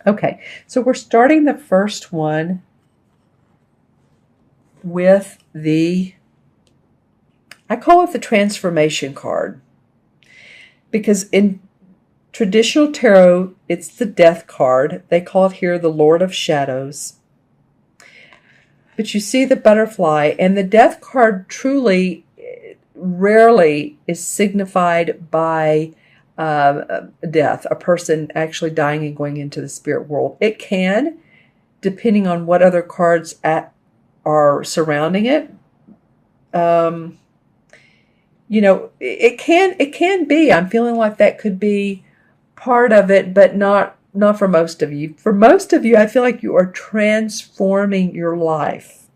Okay, so we're starting the first one with I call it the transformation card, because in traditional tarot, it's the death card. They call it here the Lord of Shadows. But you see the butterfly, and the death card truly rarely is signified by death, a person actually dying and going into the spirit world. It can, depending on what other cards are surrounding it. It can be. I'm feeling like that could be part of it, but not for most of you. For most of you, I feel like you are transforming your life.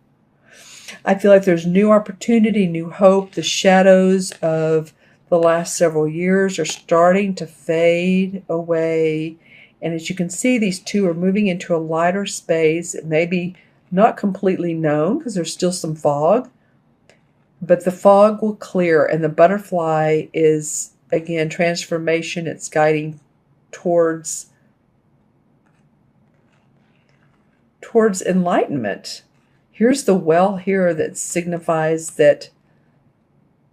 I feel like there's new opportunity, new hope. The shadows of the last several years are starting to fade away. And as you can see, these two are moving into a lighter space. It may be not completely known because there's still some fog, but the fog will clear, and the butterfly is, again, transformation. It's guiding towards enlightenment. Here's the well here that signifies that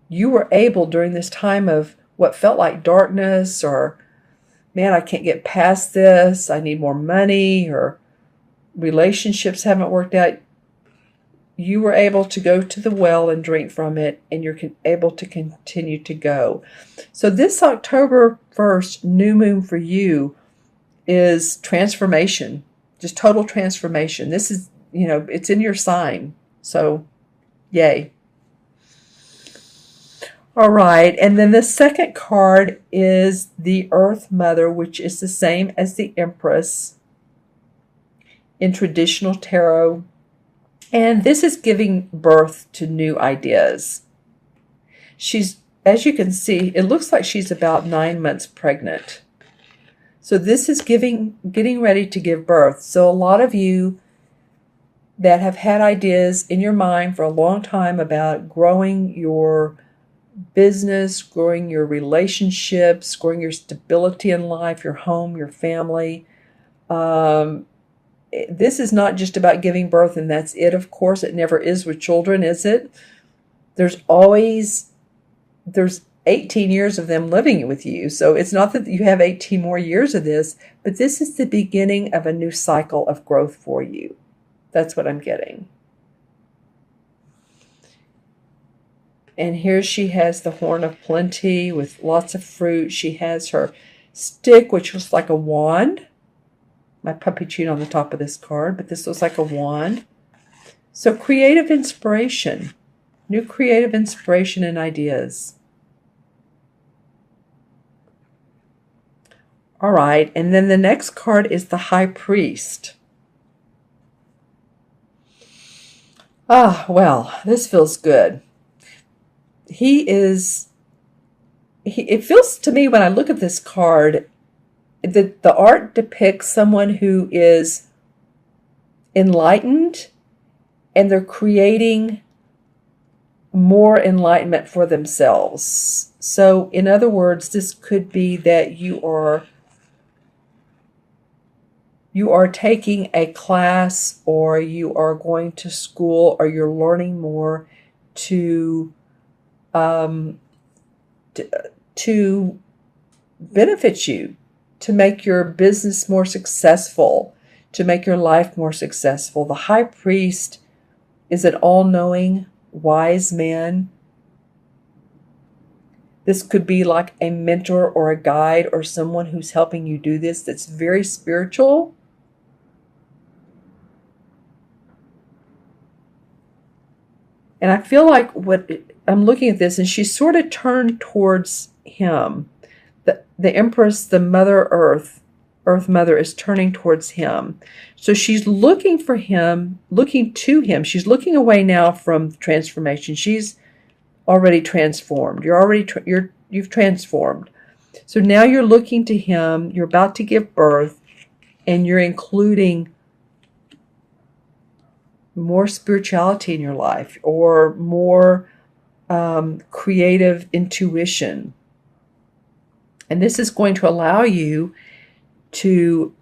you were able, during this time of what felt like darkness, or, man, I can't get past this, I need more money, or relationships haven't worked out, you were able to go to the well and drink from it, and you're able to continue to go. So this October 1st, new moon for you is transformation, just total transformation. This is, it's in your sign. So, yay. All right, and then the second card is the Earth Mother, which is the same as the Empress in traditional tarot. And this is giving birth to new ideas. As you can see, it looks like she's about 9 months pregnant. So this is getting ready to give birth. So a lot of you that have had ideas in your mind for a long time about growing your business, growing your relationships, growing your stability in life, your home, your family, this is not just about giving birth and that's it. Of course, it never is with children, is it? There's 18 years of them living with you. So it's not that you have 18 more years of this, but this is the beginning of a new cycle of growth for you. That's what I'm getting. And here she has the horn of plenty with lots of fruit. She has her stick, which looks like a wand. My puppy chewed on the top of this card, but this looks like a wand. So creative inspiration, new creative inspiration and ideas. All right, and then the next card is the High Priest. Ah, well, this feels good. It feels to me when I look at this card, the art depicts someone who is enlightened, and they're creating more enlightenment for themselves. So in other words, this could be that you are taking a class, or you are going to school, or you're learning more to benefit you, to make your business more successful, to make your life more successful. The High Priest is an all-knowing, wise man. This could be like a mentor or a guide or someone who's helping you do this, that's very spiritual. And I feel like I'm looking at this, and she's sort of turned towards him. The Empress, the Mother Earth Mother, is turning towards him. So she's looking for him, looking to him. She's looking away now from transformation. She's already transformed. You've transformed. So now you're looking to him. You're about to give birth, and you're including more spirituality in your life, or more creative intuition. And this is going to allow you to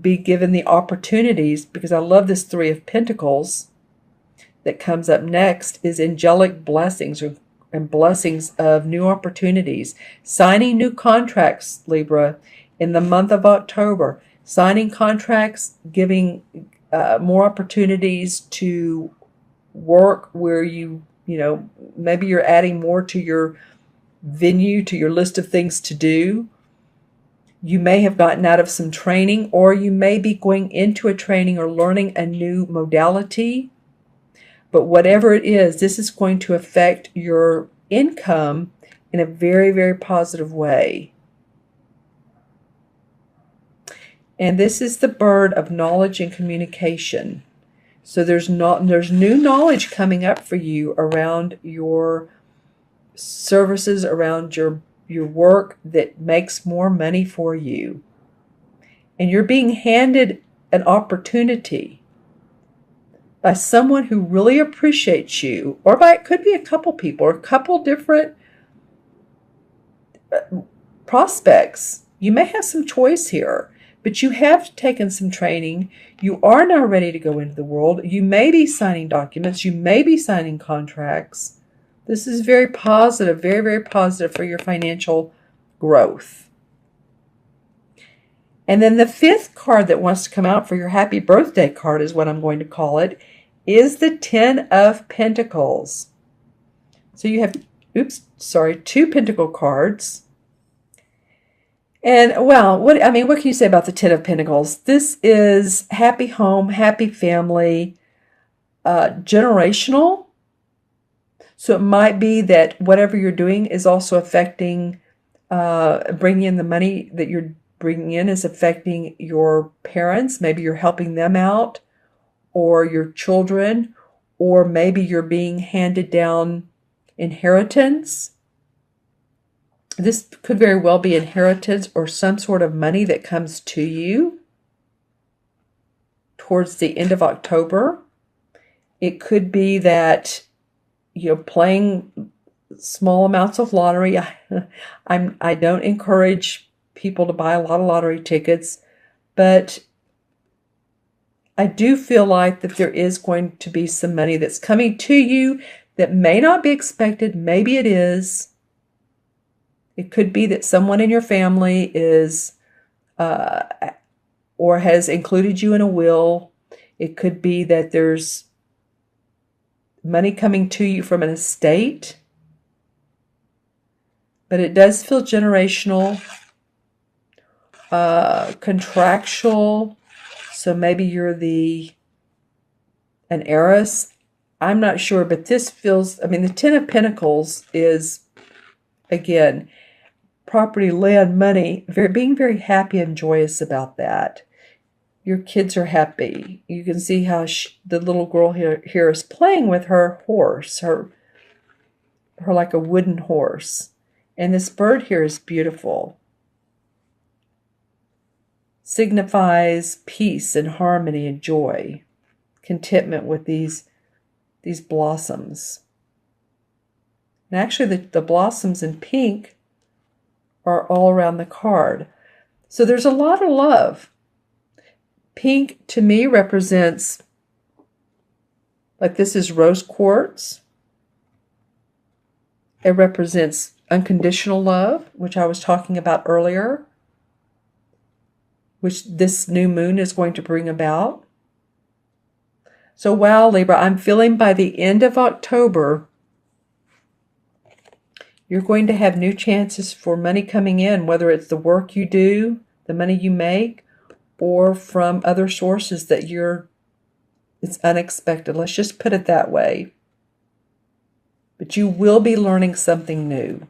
be given the opportunities, because I love this Three of Pentacles that comes up next, is angelic blessings and blessings of new opportunities. Signing new contracts, Libra, in the month of October. Signing contracts, giving more opportunities to work where maybe you're adding more to your venue, to your list of things to do. You may have gotten out of some training, or you may be going into a training or learning a new modality. But whatever it is, this is going to affect your income in a very, very positive way. And this is the bird of knowledge and communication. So there's new knowledge coming up for you around your services, around your work that makes more money for you. And you're being handed an opportunity by someone who really appreciates you, or it could be a couple people, or a couple different prospects. You may have some choice here, but you have taken some training. You are now ready to go into the world. You may be signing documents. You may be signing contracts. This is very positive, very, very positive for your financial growth. And then the fifth card that wants to come out for your happy birthday card, is what I'm going to call it, is the Ten of Pentacles. So you have, two Pentacle cards. And, well, what can you say about the Ten of Pentacles? This is happy home, happy family, generational. So it might be that whatever you're doing is also affecting, bringing in the money that you're bringing in is affecting your parents. Maybe you're helping them out, or your children, or maybe you're being handed down inheritance. This could very well be inheritance or some sort of money that comes to you towards the end of October. It could be that you're playing small amounts of lottery. I don't encourage people to buy a lot of lottery tickets, but I do feel like that there is going to be some money that's coming to you that may not be expected. Maybe it is. It could be that someone in your family is or has included you in a will. It could be that there's money coming to you from an estate. But it does feel generational, contractual. So maybe you're an heiress. I'm not sure, but this feels, the Ten of Pentacles is, again, property, land, money, being very happy and joyous about that. Your kids are happy. You can see how the little girl here is playing with her horse, her like a wooden horse. And this bird here is beautiful. Signifies peace and harmony and joy, contentment with these blossoms. And actually the blossoms in pink are all around the card. So there's a lot of love. Pink to me represents, like, this is rose quartz. It represents unconditional love, which I was talking about earlier, which this new moon is going to bring about. So, wow, Libra, I'm feeling by the end of October, you're going to have new chances for money coming in, whether it's the work you do, the money you make, or from other sources that it's unexpected. Let's just put it that way. But you will be learning something new,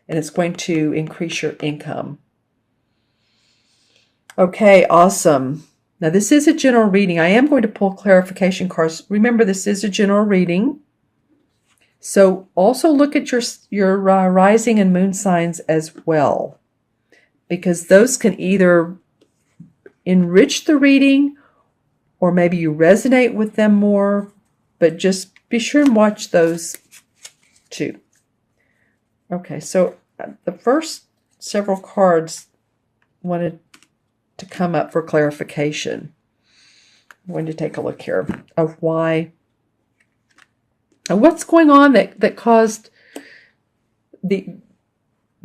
and it's going to increase your income. Okay, awesome. Now, this is a general reading. I am going to pull clarification cards. Remember, this is a general reading. So also look at your rising and moon signs as well, because those can either enrich the reading, or maybe you resonate with them more, but just be sure and watch those too. Okay, so the first several cards wanted to come up for clarification. I'm going to take a look here of why, what's going on that caused the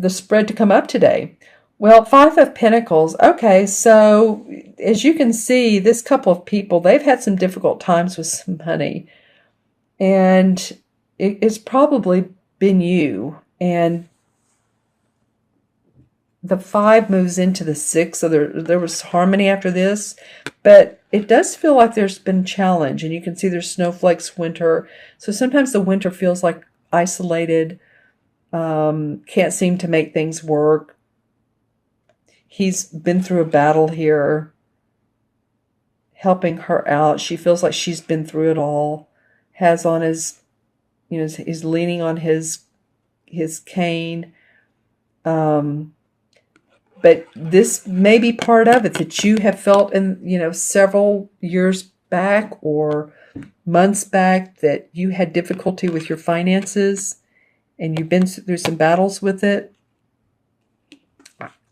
spread to come up today. Well, Five of Pentacles. Okay, so as you can see, this couple of people, they've had some difficult times with some money. And it's probably been you. And the 5 moves into the 6, so there was harmony after this. But it does feel like there's been challenge. And you can see there's snowflakes, winter. So sometimes the winter feels like isolated. Can't seem to make things work. He's been through a battle here, helping her out. She feels like she's been through it all. Has on his, he's leaning on his cane. But this may be part of it that you have felt in, several years back or months back that you had difficulty with your finances and you've been through some battles with it.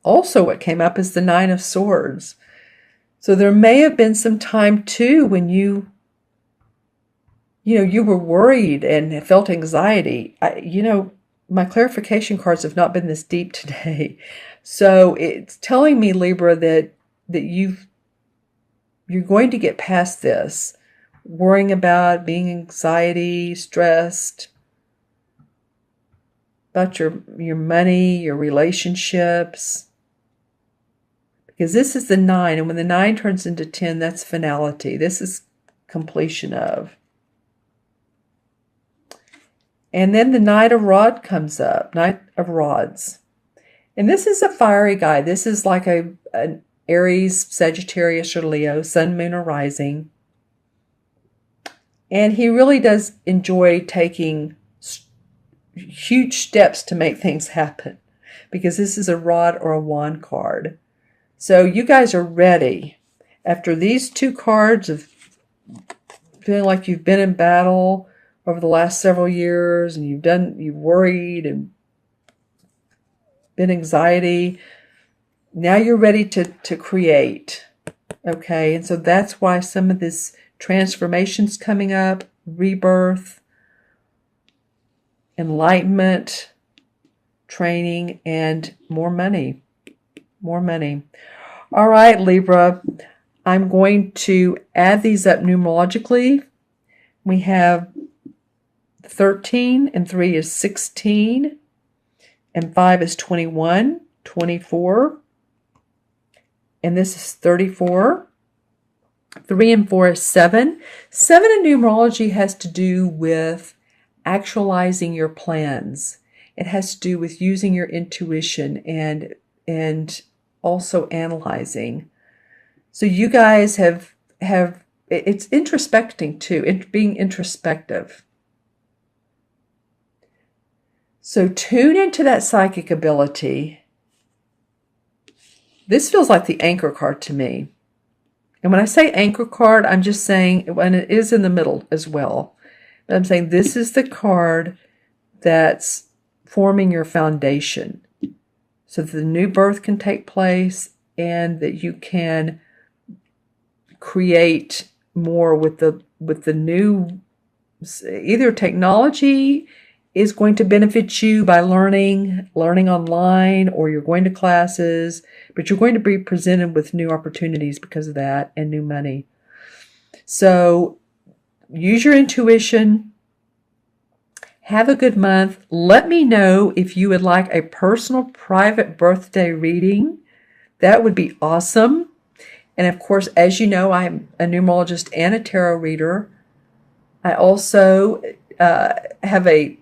Also, what came up is the 9 of Swords. So there may have been some time too when you were worried and felt anxiety. My clarification cards have not been this deep today. So it's telling me, Libra, that you're going to get past this. Worrying about being anxiety, stressed, about your money, your relationships. Because this is the 9, and when the 9 turns into 10, that's finality. This is completion of. And then the Knight of Rods comes up, Knight of Rods. And this is a fiery guy. This is like an Aries, Sagittarius, or Leo, Sun, Moon, or Rising. And he really does enjoy taking huge steps to make things happen, because this is a rod or a wand card. So you guys are ready. After these 2 cards of feeling like you've been in battle over the last several years and you've worried and been anxiety, now you're ready to create. Okay, and so that's why some of this transformation's coming up, rebirth, enlightenment, training, and more money. More money. All right, Libra, I'm going to add these up numerologically. We have 13, and 3 is 16, and 5 is 21, 24, and this is 34. 3 and 4 is 7. 7 in numerology has to do with actualizing your plans. It has to do with using your intuition and also analyzing. So you guys have it's introspecting too, being introspective. So tune into that psychic ability. This feels like the Anchor card to me. And when I say Anchor card, I'm just saying, and it is in the middle as well, but I'm saying this is the card that's forming your foundation so that the new birth can take place and that you can create more with the new. Either technology is going to benefit you by learning online, or you're going to classes, but you're going to be presented with new opportunities because of that, and new money. So use your intuition. Have a good month. Let me know if you would like a personal private birthday reading. That would be awesome. And of course, as you know, I'm a numerologist and a tarot reader. I also have a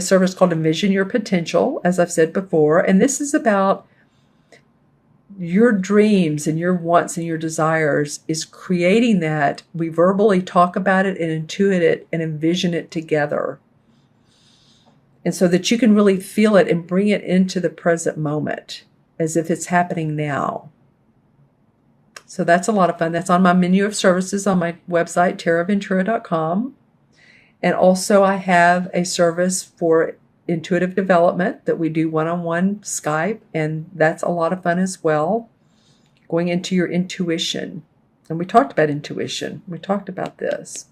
service called Envision Your Potential, as I've said before. And this is about your dreams and your wants and your desires, is creating that. We verbally talk about it and intuit it and envision it together. And so that you can really feel it and bring it into the present moment as if it's happening now. So that's a lot of fun. That's on my menu of services on my website, taraventura.com. And also I have a service for intuitive development that we do one-on-one Skype, and that's a lot of fun as well. going into your intuition. And we talked about intuition. We talked about this.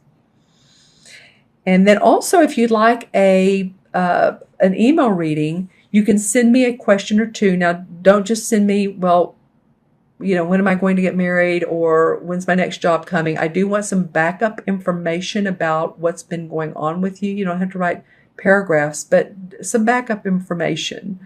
And then also, if you'd like an email reading, you can send me a question or two. Now, don't just send me, well, when am I going to get married, or when's my next job coming? I do want some backup information about what's been going on with you. You don't have to write paragraphs, but some backup information.